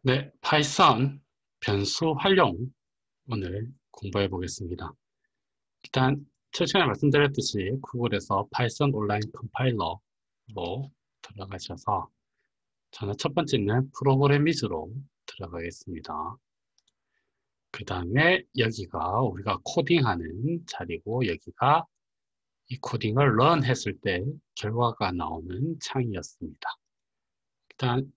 네, 파이썬 변수 활용 오늘 공부해 보겠습니다. 일단 첫 시간에 말씀드렸듯이 구글에서 파이썬 온라인 컴파일러로 들어가셔서 저는 첫 번째는 프로그램 위주로 들어가겠습니다. 그 다음에 여기가 우리가 코딩하는 자리고 여기가 이 코딩을 런 했을 때 결과가 나오는 창이었습니다. 일단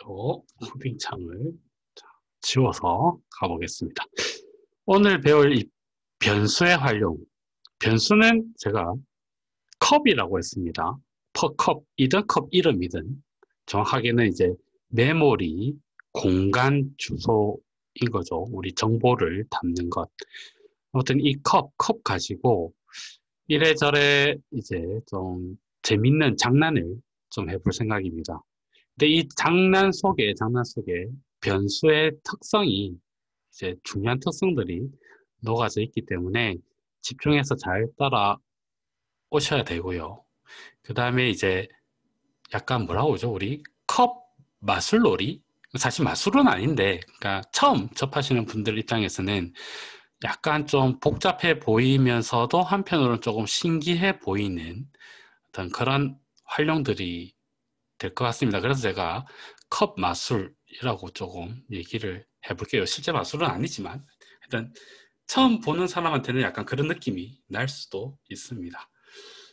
요 코딩 창을 지워서 가보겠습니다. 오늘 배울 이 변수의 활용. 변수는 제가 컵이라고 했습니다. 퍼컵이든 컵 이름이든 정확하게는 이제 메모리, 공간 주소인 거죠. 우리 정보를 담는 것. 아무튼 이 컵 가지고 이래저래 이제 좀 재밌는 장난을 좀 해볼 생각입니다. 근데 이 장난 속에 변수의 특성이 이제 중요한 특성들이 녹아져 있기 때문에 집중해서 잘 따라 오셔야 되고요. 그 다음에 이제 약간 뭐라고 그러죠? 우리 컵 마술놀이? 사실 마술은 아닌데, 그러니까 처음 접하시는 분들 입장에서는 약간 좀 복잡해 보이면서도 한편으로는 조금 신기해 보이는 어떤 그런 활용들이 될 것 같습니다. 그래서 제가 컵 마술이라고 조금 얘기를 해볼게요. 실제 마술은 아니지만, 일단 처음 보는 사람한테는 약간 그런 느낌이 날 수도 있습니다.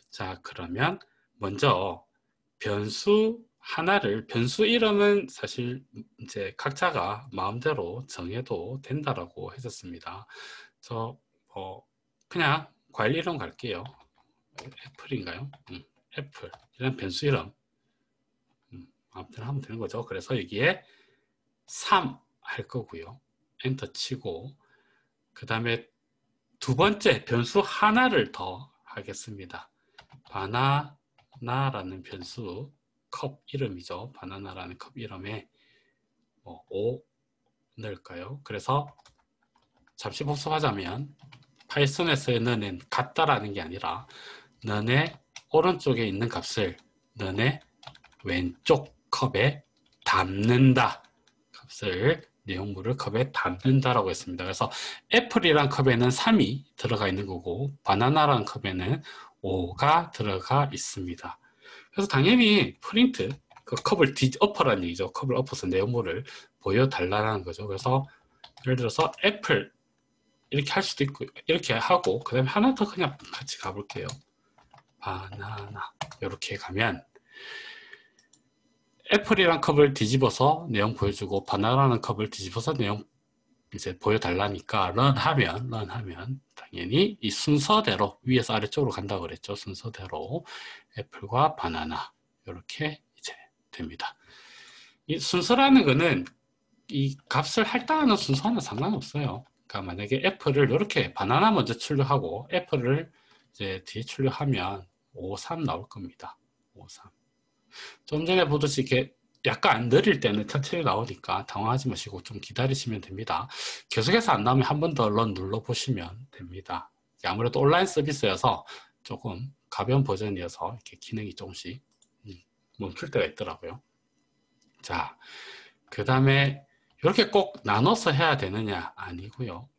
자, 그러면 먼저 변수 이름은 사실 이제 각자가 마음대로 정해도 된다라고 했었습니다. 그냥 과일 이름 갈게요. 애플인가요? 애플. 이런 변수 이름. 아무튼 하면 되는 거죠. 그래서 여기에 3 할 거고요. 엔터 치고, 그 다음에 두 번째 변수 하나를 더 하겠습니다. 바나나라는 변수 컵 이름이죠. 바나나라는 컵 이름에 5 넣을까요? 그래서 잠시 복습하자면 파이썬에서의 너는 같다라는 게 아니라 너네 오른쪽에 있는 값을 너네 왼쪽 컵에 담는다. 값을 내용물을 컵에 담는다라고 했습니다. 그래서 애플이란 컵에는 3이 들어가 있는 거고 바나나라는 컵에는 5가 들어가 있습니다. 그래서 당연히 프린트, 그 컵을 엎어라는 얘기죠. 컵을 엎어서 내용물을 보여달라는 거죠. 그래서 예를 들어서 애플 이렇게 할 수도 있고 이렇게 하고 그 다음에 하나 더 그냥 같이 가볼게요. 바나나 이렇게 가면 애플이란 컵을 뒤집어서 내용 보여주고 바나나라는 컵을 뒤집어서 내용 이제 보여달라니까 런 하면 당연히 이 순서대로 위에서 아래쪽으로 간다고 그랬죠. 순서대로 애플과 바나나 이렇게 이제 됩니다. 이 순서라는 거는 이 값을 할당하는 순서는 상관없어요. 그러니까 만약에 애플을 이렇게 바나나 먼저 출력하고 애플을 이제 뒤에 출력하면 5, 3 나올 겁니다. 5, 3. 좀 전에 보듯이 이렇게 약간 느릴 때는 천천히 나오니까 당황하지 마시고 좀 기다리시면 됩니다. 계속해서 안 나오면 한 번 더 런 눌러보시면 됩니다. 아무래도 온라인 서비스여서 조금 가벼운 버전이어서 이렇게 기능이 조금씩 멈출 때가 있더라고요. 자, 그 다음에 이렇게 꼭 나눠서 해야 되느냐? 아니고요.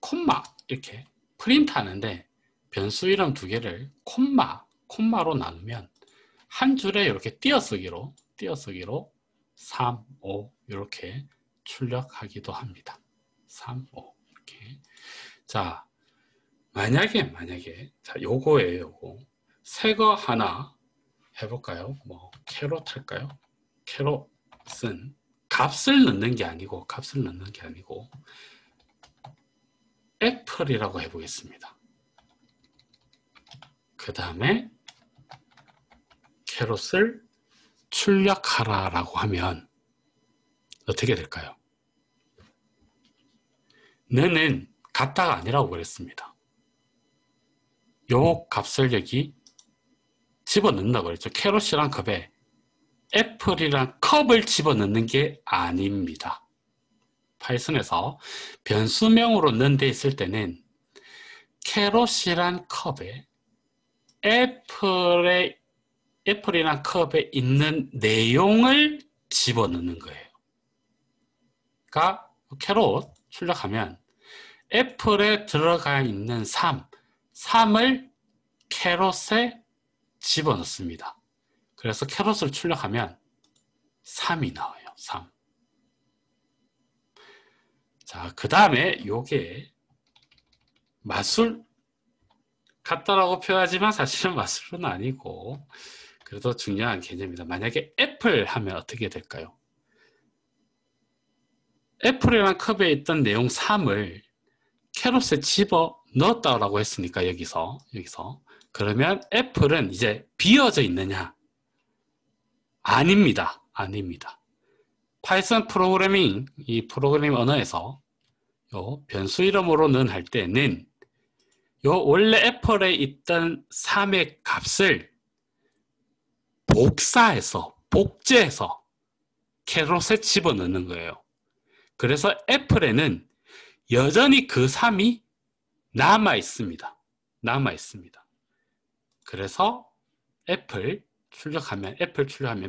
콤마 이렇게 프린트 하는데 변수 이름 두 개를 콤마로 나누면 한 줄에 이렇게 띄어쓰기로 3, 5 이렇게 출력하기도 합니다. 3, 5 이렇게. 자, 만약에 자, 요거예요, 요거. 새 거 하나 해볼까요? 캐롯 할까요? 캐롯은 값을 넣는 게 아니고 애플이라고 해보겠습니다. 그 다음에 캐롯을 출력하라라고 하면 어떻게 될까요? 너는 같다가 아니라고 그랬습니다. 요 값을 여기 집어넣는다고 그랬죠. 캐롯이란 컵에 애플이란 컵을 집어넣는 게 아닙니다. 파이썬에서 변수명으로 넣은 데 있을 때는 캐롯이란 컵에 애플의 애플이란 컵에 있는 내용을 집어넣는 거예요. 그러니까 캐롯 출력하면 애플에 들어가 있는 3을 캐롯에 집어넣습니다. 그래서 캐롯을 출력하면 3이 나와요. 3. 자, 그 다음에 요게 마술 같다라고 표현하지만 사실은 마술은 아니고 그래도 중요한 개념입니다. 만약에 애플 하면 어떻게 될까요? 애플이라는 컵에 있던 내용 3을 캐롯에 집어 넣었다라고 했으니까 여기서 그러면 애플은 이제 비어져 있느냐? 아닙니다. 아닙니다. 파이썬 프로그래밍, 이 프로그래밍 언어에서 요 변수 이름으로는 할 때는 요 원래 애플에 있던 3의 값을 복제해서 캐롯에 집어넣는 거예요. 그래서 애플에는 여전히 그 3이 남아 있습니다. 그래서 애플 출력하면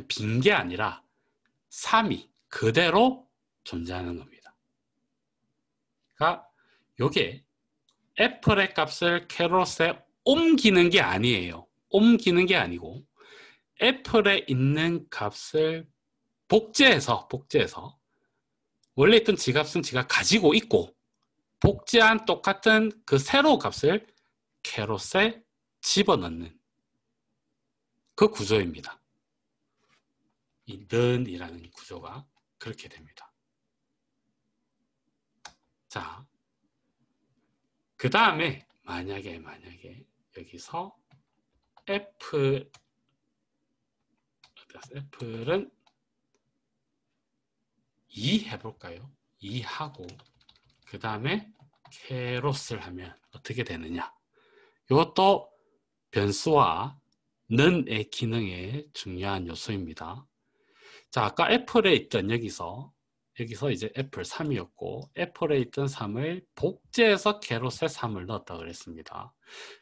빈 게 아니라 3이 그대로 존재하는 겁니다. 그러니까 요게 애플의 값을 캐롯에 옮기는 게 아니에요. 옮기는 게 아니고 애플에 있는 값을 복제해서 원래 있던 지값은 지가 가지고 있고 복제한 똑같은 그 새로운 값을 캐롯에 집어넣는 그 구조입니다. 이 는이라는 구조가 그렇게 됩니다. 자, 그 다음에 만약에 여기서 애플은 2 해볼까요? 2 하고 그 다음에 캐롯을 하면 어떻게 되느냐? 이것도 변수와 는의 기능의 중요한 요소입니다. 자, 아까 애플에 있던 여기서 이제 애플 3이었고 애플에 있던 3을 복제해서 캐롯에 3을 넣었다 그랬습니다.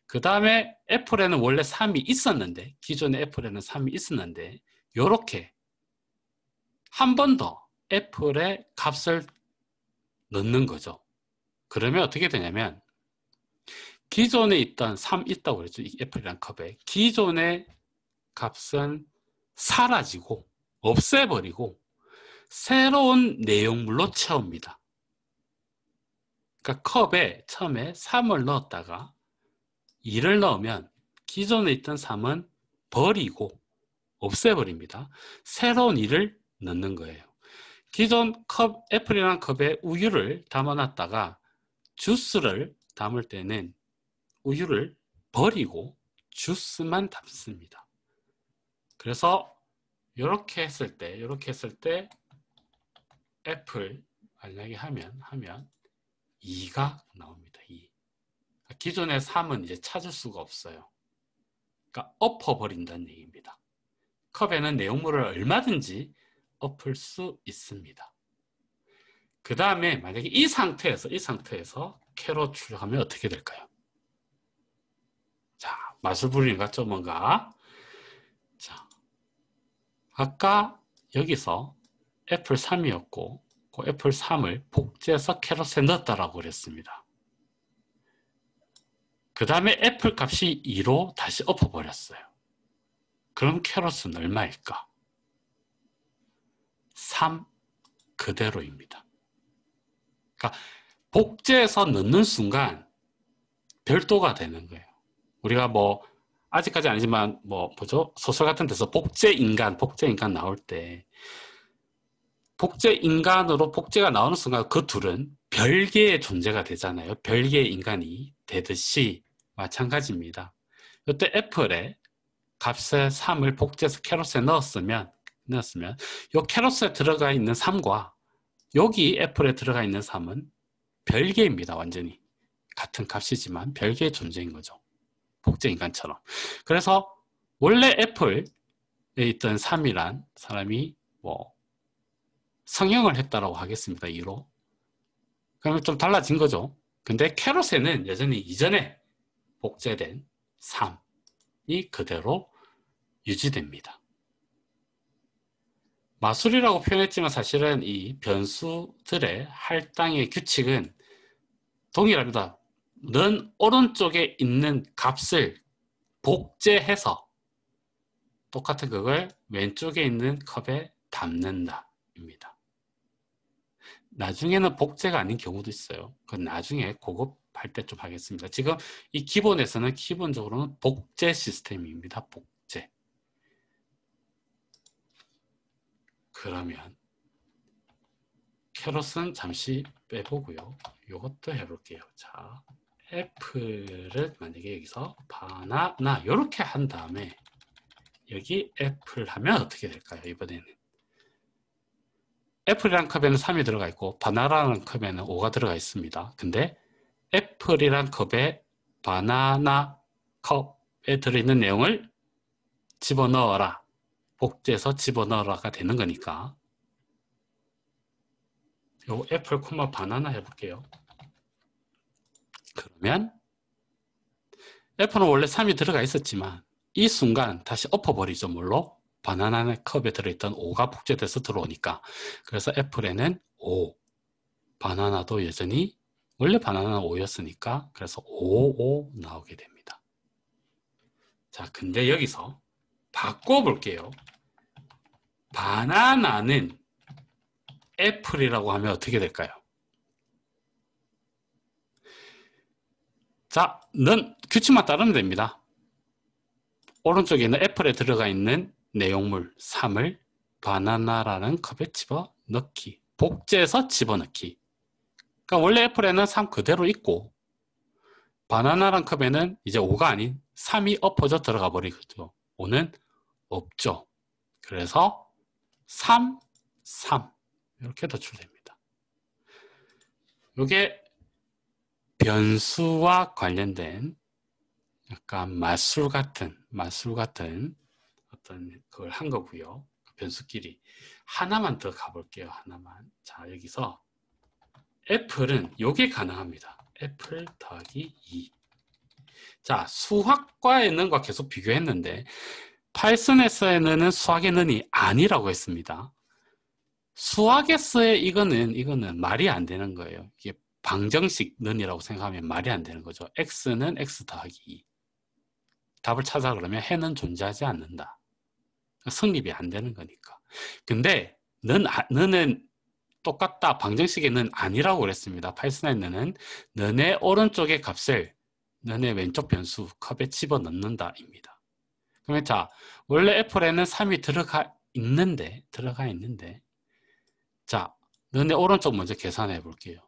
그 다음에 애플에는 원래 3이 있었는데 기존의 애플에는 3이 있었는데 이렇게 한 번 더 애플의 값을 넣는 거죠. 그러면 어떻게 되냐면 기존에 있던 3 있다고 그랬죠. 이 애플이란 컵에 기존의 값은 사라지고 없애버리고 새로운 내용물로 채웁니다. 그러니까 컵에 처음에 3을 넣었다가 2를 넣으면 기존에 있던 3은 버리고 없애버립니다. 새로운 2를 넣는 거예요. 기존 애플이라는 컵에 우유를 담아놨다가 주스를 담을 때는 우유를 버리고 주스만 담습니다. 그래서 이렇게 했을 때 애플 만약에 하면 2가 나옵니다. 2. 기존의 3은 이제 찾을 수가 없어요. 그러니까 엎어버린다는 얘기입니다. 컵에는 내용물을 얼마든지 엎을 수 있습니다. 그 다음에 만약에 이 상태에서 캐롯 출력하면 어떻게 될까요? 자, 마술 부리는 것 같죠, 뭔가? 자, 아까 여기서 애플 3이었고 그 애플 3을 복제해서 캐롯에 넣었다라고 그랬습니다. 그 다음에 애플 값이 2로 다시 엎어버렸어요. 그럼 캐롯은 얼마일까? 3 그대로입니다. 그러니까 복제해서 넣는 순간 별도가 되는 거예요. 우리가 뭐 아직까지 아니지만 소설 같은 데서 복제 인간 나올 때 복제 인간으로 복제가 나오는 순간 그 둘은 별개의 존재가 되잖아요. 별개의 인간이 되듯이 마찬가지입니다. 이때 애플에 값의 3을 복제해서 캐롯에 넣었으면 이 캐롯에 들어가 있는 3과 여기 애플에 들어가 있는 3은 별개입니다. 완전히 같은 값이지만 별개의 존재인 거죠. 복제 인간처럼. 그래서 원래 애플에 있던 3이란 사람이 성형을 했다라고 하겠습니다. 2로. 그러면 좀 달라진 거죠. 근데 캐롯에는 여전히 이전에 복제된 3이 그대로 유지됩니다. 마술이라고 표현했지만 사실은 이 변수들의 할당의 규칙은 동일합니다. 는 오른쪽에 있는 값을 복제해서 똑같은 그걸 왼쪽에 있는 컵에 담는다 입니다. 나중에는 복제가 아닌 경우도 있어요. 그건 나중에 고급할 때 좀 하겠습니다. 지금 이 기본에서는 기본적으로는 복제 시스템입니다. 복제. 그러면 캐럿은 잠시 빼보고요. 이것도 해볼게요. 자, 애플을 만약에 여기서 바나나 이렇게 한 다음에 여기 애플 하면 어떻게 될까요? 이번에는 애플이란 컵에는 3이 들어가 있고 바나나라는 컵에는 5가 들어가 있습니다. 근데 애플이란 컵에 바나나 컵에 들어있는 내용을 집어넣어라. 복제해서 집어넣어라가 되는 거니까 요 애플, 바나나 해볼게요. 그러면 애플은 원래 3이 들어가 있었지만 이 순간 다시 엎어버리죠. 뭘로? 바나나 컵에 들어있던 5가 복제돼서 들어오니까. 그래서 애플에는 5, 바나나도 여전히 원래 바나나는 5였으니까 그래서 5, 5 나오게 됩니다. 자, 근데 여기서 바꿔볼게요. 바나나는 애플이라고 하면 어떻게 될까요? 자, 는 규칙만 따르면 됩니다. 오른쪽에 있는 애플에 들어가 있는 내용물 3을 바나나라는 컵에 집어넣기. 복제해서 집어넣기. 그러니까 원래 애플에는 3 그대로 있고 바나나라는 컵에는 이제 5가 아닌 3이 엎어져 들어가 버리겠죠. 5는 없죠. 그래서 3, 3 이렇게 도출됩니다. 이게 변수와 관련된 약간 마술 같은 어떤 그걸 한 거고요. 변수끼리 하나만 더 가볼게요. 하나만. 자, 여기서 애플은 이게 가능합니다. 애플 더하기 2. 자, 수학과의 는과 계속 비교했는데 파이썬에서는 수학의 는이 아니라고 했습니다. 수학에서의 이거는 말이 안 되는 거예요. 이게 방정식 는이라고 생각하면 말이 안 되는 거죠. x는 x 더하기 2. 답을 찾아 그러면 해는 존재하지 않는다. 성립이 안 되는 거니까. 근데 는은 똑같다. 방정식의 는 아니라고 그랬습니다. 파이썬의 는은 는의 오른쪽의 값을 는의 왼쪽 변수 컵에 집어넣는다 입니다. 그러면 자, 원래 애플에는 3이 들어가 있는데 자, 는의 오른쪽 먼저 계산해 볼게요.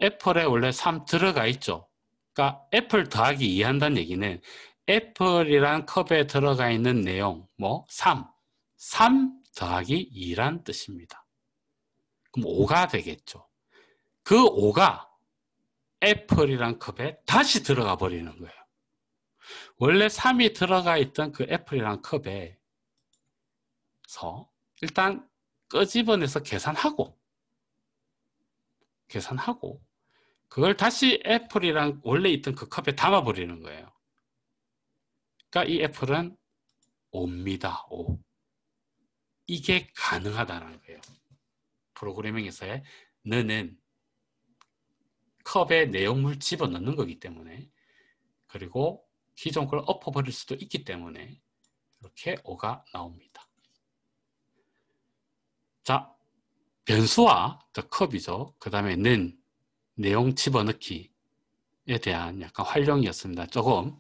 애플에 원래 3 들어가 있죠. 그러니까 애플 더하기 2 한다는 얘기는 애플이란 컵에 들어가 있는 내용 3 더하기 2란 뜻입니다. 그럼 5가 되겠죠. 그 5가 애플이란 컵에 다시 들어가 버리는 거예요. 원래 3이 들어가 있던 그 애플이란 컵에서 일단 끄집어내서 계산하고 그걸 다시 애플이랑 원래 있던 그 컵에 담아버리는 거예요. 그러니까 이 애플은 5입니다. 5. 이게 가능하다는 거예요. 프로그래밍에서의 는은 컵에 내용물 집어넣는 거기 때문에 그리고 기존 걸 엎어버릴 수도 있기 때문에 이렇게 5가 나옵니다. 자, 변수와 컵이죠. 그 다음에 는 내용 집어넣기에 대한 약간 활용이었습니다. 조금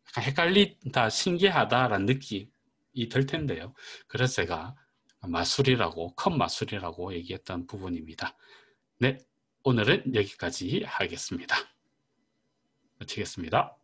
약간 헷갈린다, 신기하다라는 느낌이 들 텐데요. 그래서 제가 마술이라고, 컵 마술이라고 얘기했던 부분입니다. 네, 오늘은 여기까지 하겠습니다. 마치겠습니다.